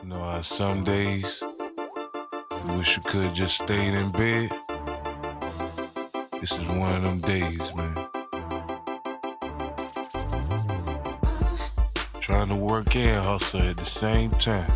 You know how some days you wish you could just stayed in bed? This is one of them days, man. Trying to work and hustle at the same time.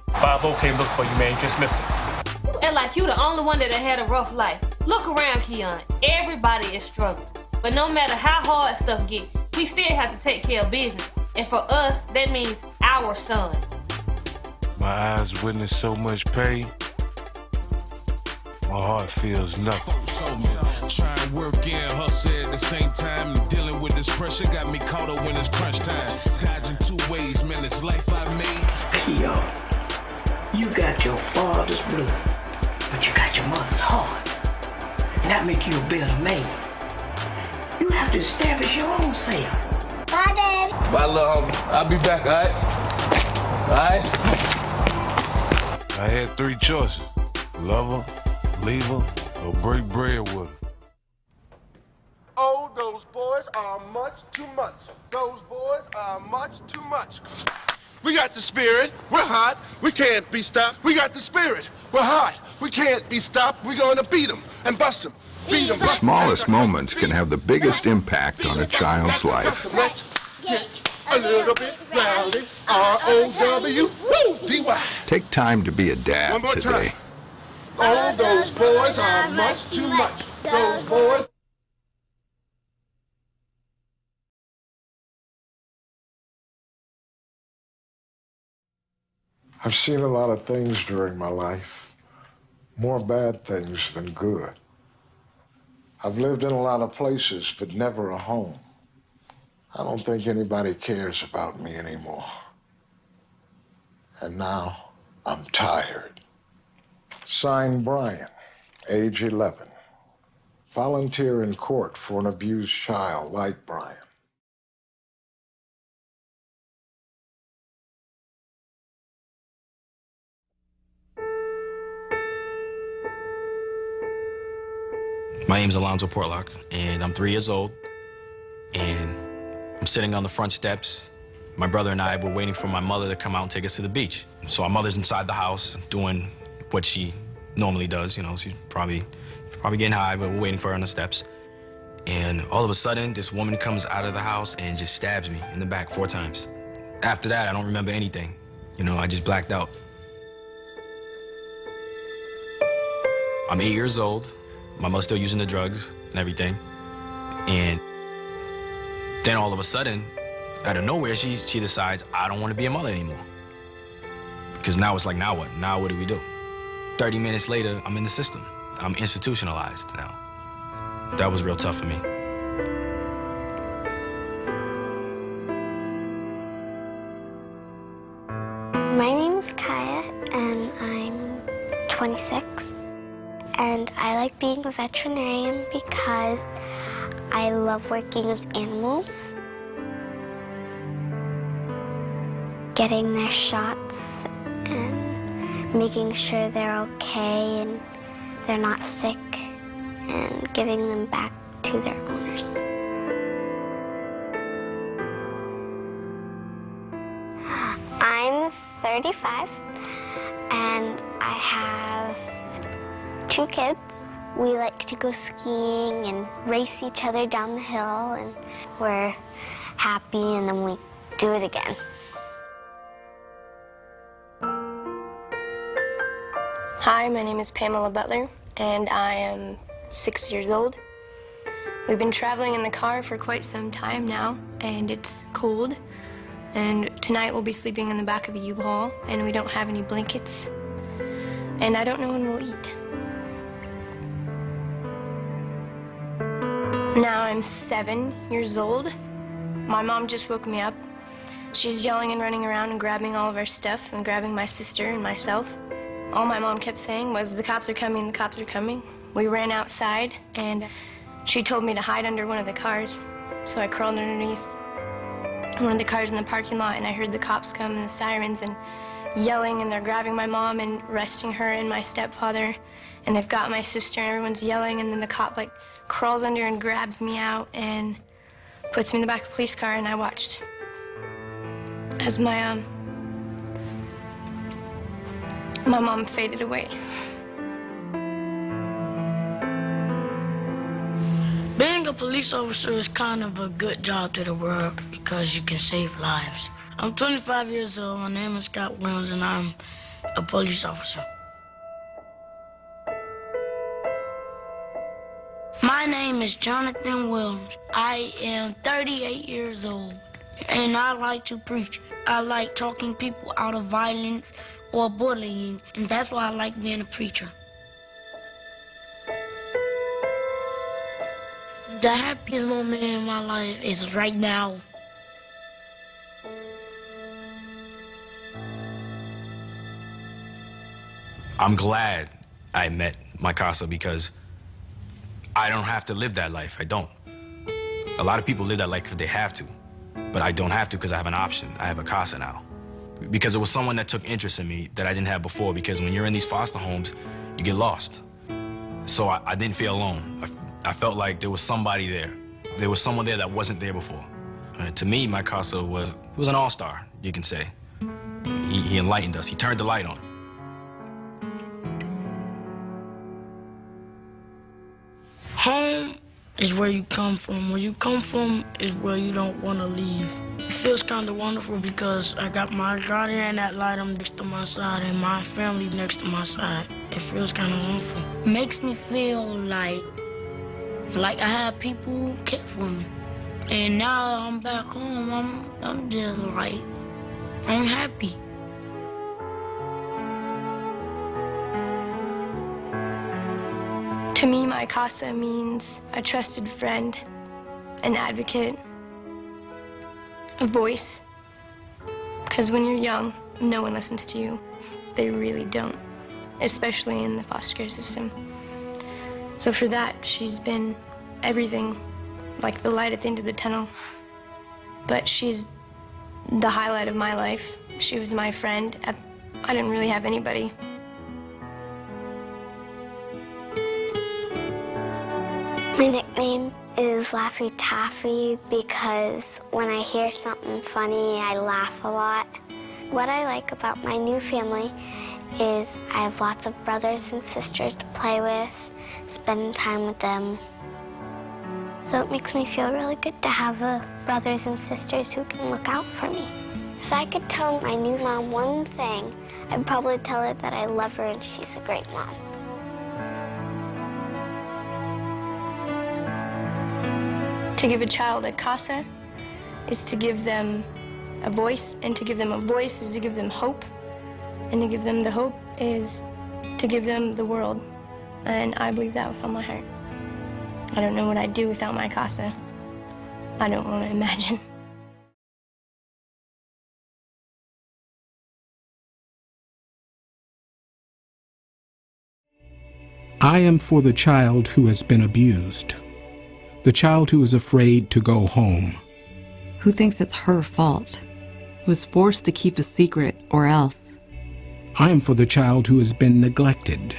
5-0 came looking for you, man. You just missed it. And like you the only one that had a rough life. Look around, Keon. Everybody is struggling. But no matter how hard stuff gets, we still have to take care of business. And for us, that means our son. My eyes witness so much pain. My heart feels nothing. Try and work and hustle at the same time. Dealing with this pressure got me caught up when it's crunch time. Dodging two ways, man, this life I made. Keon, you got your father's blood, but you got your mother's heart. And that make you a better man. You have to establish your own self. Bye, Dad. Bye, little homie. I'll be back, all right? All right? I had three choices. Love her, leave her, or break bread with her. Oh, those boys are much too much. Those boys are much too much. We got the spirit. We're hot. We can't be stopped. We got the spirit. We're hot. We can't be stopped. We're going to beat them and bust them. Beat them. The smallest moments can have the biggest impact on a child's life. Let's get a little bit rowdy. R-O-W-D-Y. Take time to be a dad One more today. time. Oh, those boys are much too much. Those boys. I've seen a lot of things during my life, more bad things than good. I've lived in a lot of places, but never a home. I don't think anybody cares about me anymore. And now I'm tired. Signed, Brian, age 11. Volunteer in court for an abused child like Brian. My name's Alonzo Portlock, and I'm 3 years old, and I'm sitting on the front steps. My brother and I were waiting for my mother to come out and take us to the beach. So our mother's inside the house doing what she normally does. You know, she's probably getting high, but we're waiting for her on the steps. And all of a sudden, this woman comes out of the house and just stabs me in the back 4 times. After that, I don't remember anything. You know, I just blacked out. I'm 8 years old. My mother's still using the drugs and everything. And then all of a sudden, out of nowhere, she decides, I don't want to be a mother anymore. Because now it's like, now what? Now what do we do? 30 minutes later, I'm in the system. I'm institutionalized now. That was real tough for me. My name is Kaya, and I'm 26. And I like being a veterinarian because I love working with animals, getting their shots and making sure they're okay and they're not sick, and giving them back to their owners. I'm 35 and I have 2 kids. We like to go skiing and race each other down the hill, and we're happy and then we do it again. Hi, my name is Pamela Butler, and I am 6 years old. We've been traveling in the car for quite some time now, and it's cold. And tonight we'll be sleeping in the back of a U-Haul, and we don't have any blankets. And I don't know when we'll eat. Now I'm 7 years old. My mom just woke me up. She's yelling and running around and grabbing all of our stuff and grabbing my sister and myself. All my mom kept saying was, the cops are coming, the cops are coming. We ran outside and she told me to hide under one of the cars. So I crawled underneath one of the cars in the parking lot, and I heard the cops come and the sirens and yelling, and they're grabbing my mom and arresting her and my stepfather. And they've got my sister and everyone's yelling, and then the cop like crawls under and grabs me out, and puts me in the back of a police car, and I watched as my mom faded away. Being a police officer is kind of a good job to the world because you can save lives. I'm 25 years old, my name is Scott Williams, and I'm a police officer. My name is Jonathan Williams. I am 38 years old, and I like to preach. I like talking people out of violence or bullying, and that's why I like being a preacher. The happiest moment in my life is right now. I'm glad I met my CASA because I don't have to live that life. I don't. A lot of people live that life because they have to, but I don't have to because I have an option. I have a CASA now. Because it was someone that took interest in me that I didn't have before, because when you're in these foster homes, you get lost. So I didn't feel alone. I felt like there was somebody there. There was someone there that wasn't there before. To me, my CASA was an all-star, you can say. He enlightened us. He turned the light on. Home is where you come from. Where you come from is where you don't want to leave. It feels kind of wonderful because I got my guardian ad litem next to my side and my family next to my side. It feels kind of wonderful. It makes me feel like I have people who care for me. And now I'm back home, I'm just like, I'm happy. To me, my CASA means a trusted friend, an advocate, a voice. Because when you're young, no one listens to you. They really don't, especially in the foster care system. So for that, she's been everything, like the light at the end of the tunnel. But she's the highlight of my life. She was my friend. I didn't really have anybody. My nickname is Laffy Taffy because when I hear something funny, I laugh a lot. What I like about my new family is I have lots of brothers and sisters to play with, spend time with them. So it makes me feel really good to have brothers and sisters who can look out for me. If I could tell my new mom one thing, I'd probably tell her that I love her and she's a great mom. To give a child a CASA is to give them a voice, and to give them a voice is to give them hope, and to give them the hope is to give them the world. And I believe that with all my heart. I don't know what I'd do without my CASA. I don't want to imagine. I am for the child who has been abused. The child who is afraid to go home. Who thinks it's her fault. Who is forced to keep the secret or else. I am for the child who has been neglected.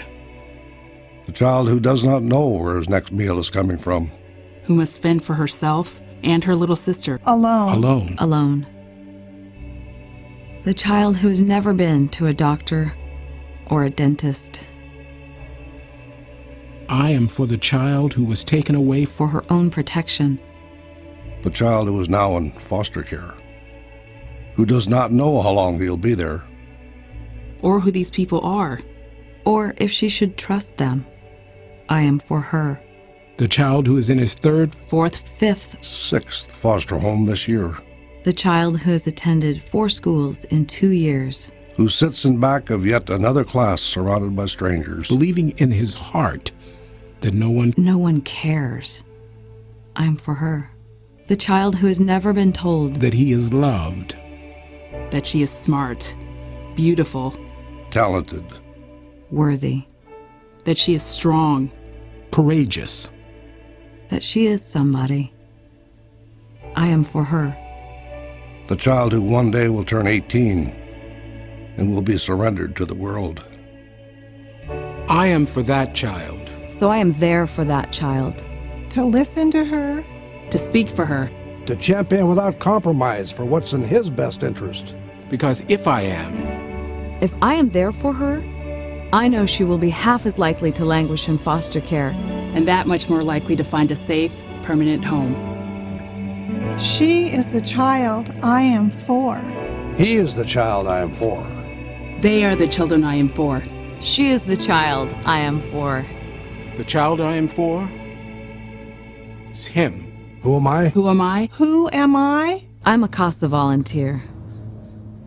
The child who does not know where his next meal is coming from. Who must fend for herself and her little sister. Alone. Alone. The child who has never been to a doctor or a dentist. I am for the child who was taken away for her own protection. The child who is now in foster care, who does not know how long he'll be there. Or who these people are. Or if she should trust them. I am for her. The child who is in his third, fourth, fifth, sixth foster home this year. The child who has attended 4 schools in 2 years. Who sits in back of yet another class surrounded by strangers. Believing in his heart that no one cares. I'm for her. The child who has never been told that he is loved. That she is smart, beautiful, talented, worthy. That she is strong, courageous. That she is somebody. I am for her. The child who one day will turn 18 and will be surrendered to the world. I am for that child. So I am there for that child. To listen to her. To speak for her. to champion without compromise for what's in his best interest. Because if I am there for her, I know she will be half as likely to languish in foster care. And that much more likely to find a safe, permanent home. She is the child I am for. He is the child I am for. They are the children I am for. She is the child I am for. The child I am for is him. Who am I? Who am I? Who am I? I'm a CASA volunteer.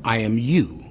I am you.